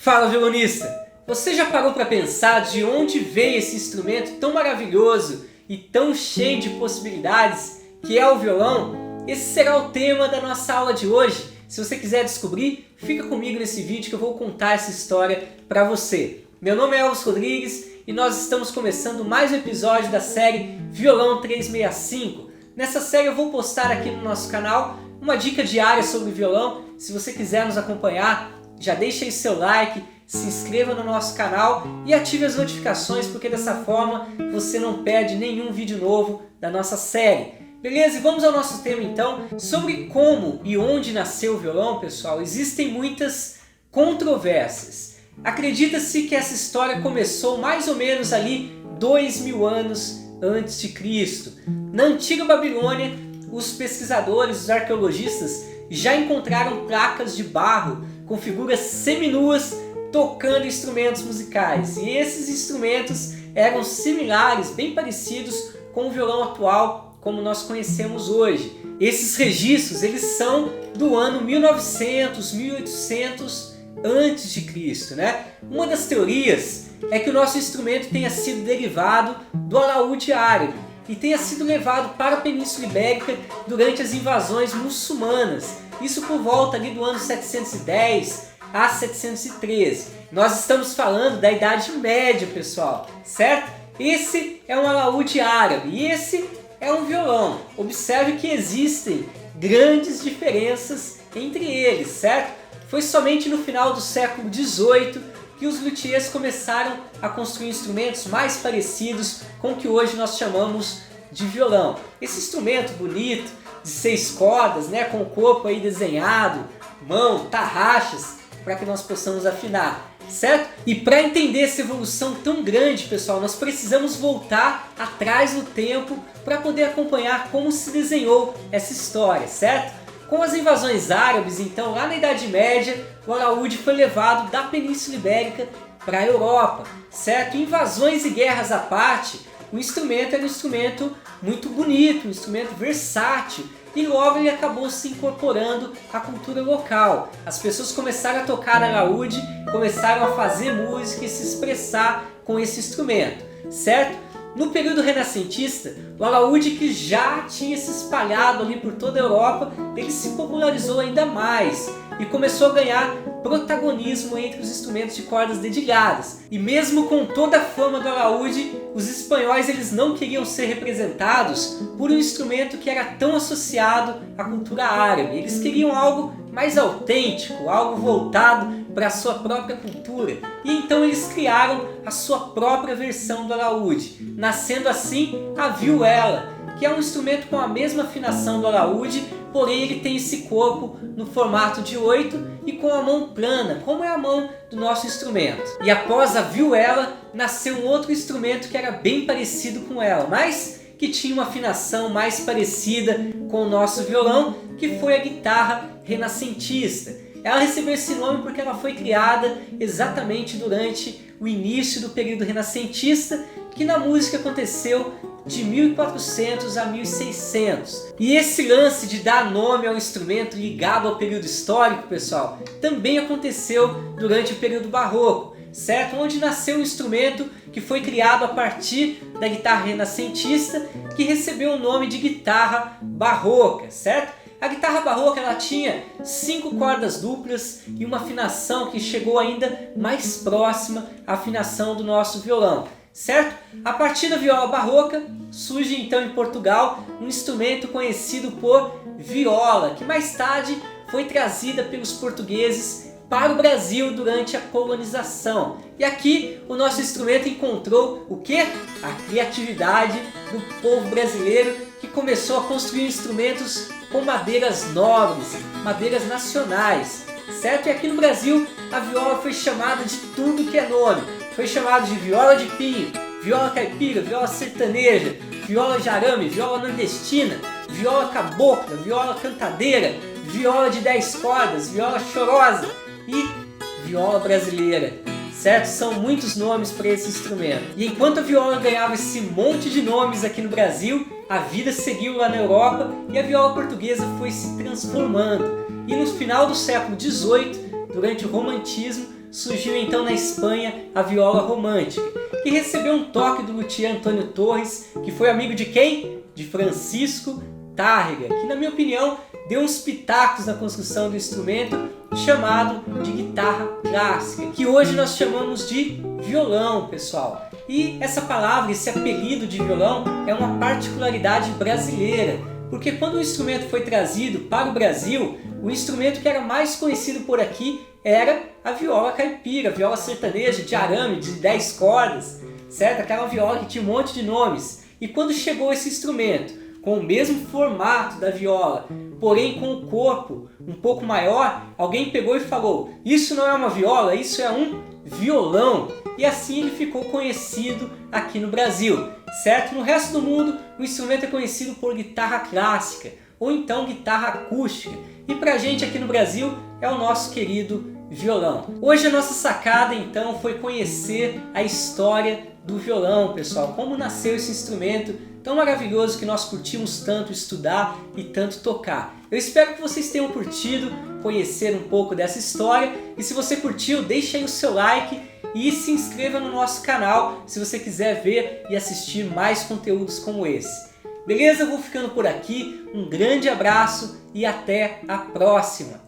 Fala, violonista! Você já parou para pensar de onde veio esse instrumento tão maravilhoso e tão cheio de possibilidades que é o violão? Esse será o tema da nossa aula de hoje. Se você quiser descobrir, fica comigo nesse vídeo que eu vou contar essa história para você. Meu nome é Elvis Rodrigues e nós estamos começando mais um episódio da série Violão 365. Nessa série eu vou postar aqui no nosso canal uma dica diária sobre violão. Se você quiser nos acompanhar, já deixa aí seu like, se inscreva no nosso canal e ative as notificações, porque dessa forma você não perde nenhum vídeo novo da nossa série. Beleza? E vamos ao nosso tema então, sobre como e onde nasceu o violão, pessoal. Existem muitas controvérsias. Acredita-se que essa história começou mais ou menos ali 2000 anos antes de Cristo. Na antiga Babilônia, os pesquisadores, os arqueologistas já encontraram placas de barro com figuras seminuas tocando instrumentos musicais. E esses instrumentos eram similares, bem parecidos com o violão atual, como nós conhecemos hoje. Esses registros eles são do ano 1900, 1800 antes de Cristo, né? Uma das teorias é que o nosso instrumento tenha sido derivado do alaúde árabe e tenha sido levado para a Península Ibérica durante as invasões muçulmanas. Isso por volta ali do ano 710 a 713. Nós estamos falando da Idade Média, pessoal, certo? Esse é um alaúde árabe e esse é um violão. Observe que existem grandes diferenças entre eles, certo? Foi somente no final do século XVIII que os luthiers começaram a construir instrumentos mais parecidos com o que hoje nós chamamos de violão. Esse instrumento bonito, de 6 cordas, né, com o corpo aí desenhado, mão, tarraxas, para que nós possamos afinar, certo? E para entender essa evolução tão grande, pessoal, nós precisamos voltar atrás no tempo para poder acompanhar como se desenhou essa história, certo? Com as invasões árabes, então, lá na Idade Média, o alaúde foi levado da Península Ibérica para a Europa, certo? Invasões e guerras à parte, o instrumento era um instrumento muito bonito, um instrumento versátil, e logo ele acabou se incorporando à cultura local. As pessoas começaram a tocar alaúde, começaram a fazer música e se expressar com esse instrumento, certo? No período renascentista, o alaúde, que já tinha se espalhado ali por toda a Europa, ele se popularizou ainda mais e começou a ganhar protagonismo entre os instrumentos de cordas dedilhadas. E mesmo com toda a fama do alaúde, os espanhóis eles não queriam ser representados por um instrumento que era tão associado à cultura árabe. Eles queriam algo mais autêntico, algo voltado para a sua própria cultura. E então eles criaram a sua própria versão do alaúde, nascendo assim a vihuela, que é um instrumento com a mesma afinação do alaúde, porém ele tem esse corpo no formato de 8 e com a mão plana, como é a mão do nosso instrumento. E após a vihuela, nasceu um outro instrumento que era bem parecido com ela, mas que tinha uma afinação mais parecida com o nosso violão, que foi a guitarra renascentista. Ela recebeu esse nome porque ela foi criada exatamente durante o início do período renascentista, que na música aconteceu de 1400 a 1600. E esse lance de dar nome ao instrumento ligado ao período histórico, pessoal, também aconteceu durante o período barroco, certo? Onde nasceu um instrumento que foi criado a partir da guitarra renascentista, que recebeu o nome de guitarra barroca, certo? A guitarra barroca ela tinha 5 cordas duplas e uma afinação que chegou ainda mais próxima à afinação do nosso violão, certo? A partir da viola barroca surge então em Portugal um instrumento conhecido por viola, que mais tarde foi trazida pelos portugueses para o Brasil durante a colonização. E aqui o nosso instrumento encontrou o quê? A criatividade do povo brasileiro, que começou a construir instrumentos com madeiras nobres, madeiras nacionais, certo? E aqui no Brasil a viola foi chamada de tudo que é nome. Foi chamada de viola de pinho, viola caipira, viola sertaneja, viola de arame, viola nordestina, viola cabocla, viola cantadeira, viola de 10 cordas, viola chorosa e viola brasileira, certo? São muitos nomes para esse instrumento. E enquanto a viola ganhava esse monte de nomes aqui no Brasil, a vida seguiu lá na Europa e a viola portuguesa foi se transformando. E no final do século XVIII, durante o romantismo, surgiu então na Espanha a viola romântica, que recebeu um toque do luthier Antônio Torres, que foi amigo de quem? De Francisco Tárrega, que na minha opinião deu uns pitacos na construção do instrumento chamado de guitarra clássica, que hoje nós chamamos de violão, pessoal. E essa palavra, esse apelido de violão é uma particularidade brasileira, porque quando o instrumento foi trazido para o Brasil, o instrumento que era mais conhecido por aqui era a viola caipira, a viola sertaneja de arame, de 10 cordas, certo? Aquela viola que tinha um monte de nomes. E quando chegou esse instrumento, com o mesmo formato da viola, porém com o corpo um pouco maior, alguém pegou e falou: isso não é uma viola, isso é um violão. E assim ele ficou conhecido aqui no Brasil, certo? No resto do mundo, o instrumento é conhecido por guitarra clássica ou então guitarra acústica. E pra gente aqui no Brasil é o nosso querido violão. Hoje a nossa sacada então foi conhecer a história do violão, pessoal, como nasceu esse instrumento tão maravilhoso que nós curtimos tanto estudar e tanto tocar. Eu espero que vocês tenham curtido conhecer um pouco dessa história, e se você curtiu, deixe aí o seu like e se inscreva no nosso canal se você quiser ver e assistir mais conteúdos como esse. Beleza? Eu vou ficando por aqui, um grande abraço e até a próxima!